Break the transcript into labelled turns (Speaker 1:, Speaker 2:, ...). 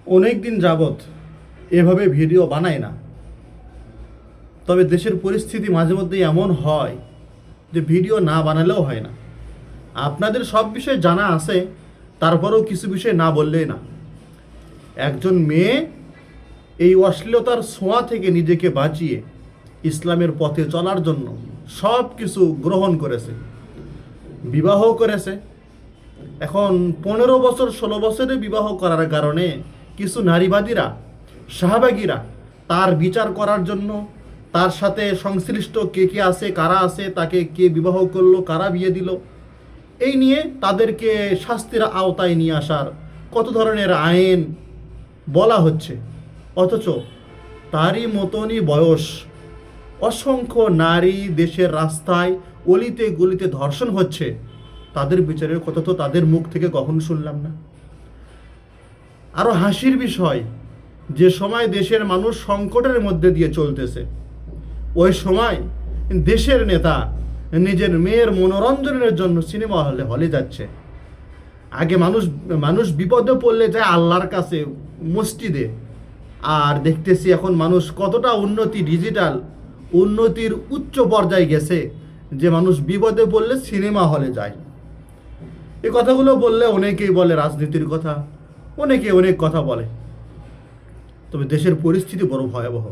Speaker 1: অনেক দিন যাবৎ এভাবে ভিডিও বানায় না। তবে দেশের পরিস্থিতি মাঝে মধ্যে এমন হয় যে ভিডিও না বানালেও হয় না। আপনাদের সব বিষয় জানা আছে, তারপরেও কিছু বিষয় না বললেই না। একজন মেয়ে এই অশ্লীলতার ছোঁয়া থেকে নিজেকে বাঁচিয়ে ইসলামের পথে চলার জন্য সব কিছু গ্রহণ করেছে, বিবাহ করেছে। এখন 15 বছর 16 বছরে বিবাহ করার কারণে কিছু নারীবাদীরা, শাহবাগীরা তার বিচার করার জন্য, তার সাথে সংশ্লিষ্ট কে কে আছে, কারা আছে, তাকে কে বিবাহ করলো, কারা বিয়ে দিল, এই নিয়ে তাদেরকে শাস্তির আওতায় নিয়ে আসার কত ধরনের আইন বলা হচ্ছে। অথচ তারই মতনই বয়স অসংখ্য নারী দেশের রাস্তায় অলিতে গলিতে ধর্ষণ হচ্ছে, তাদের বিচারের কথা তো তাদের মুখ থেকে কখনো শুনলাম না। আরও হাসির বিষয়, যে সময় দেশের মানুষ সংকটের মধ্যে দিয়ে চলতেছে, ওই সময় দেশের নেতা নিজের মেয়ের মনোরঞ্জনের জন্য সিনেমা হলে হলে যাচ্ছে। আগে মানুষ মানুষ বিপদে পড়লে যায় আল্লাহর কাছে, মসজিদে। আর দেখতেছি এখন মানুষ কতটা ডিজিটাল উন্নতির উচ্চ পর্যায়ে গেছে যে মানুষ বিপদে পড়লে সিনেমা হলে যায়। এই কথাগুলো বললে অনেকেই বলে রাজনীতির কথা, অনেকে অনেক কথা বলে। তবে দেশের পরিস্থিতি বড় ভয়াবহ।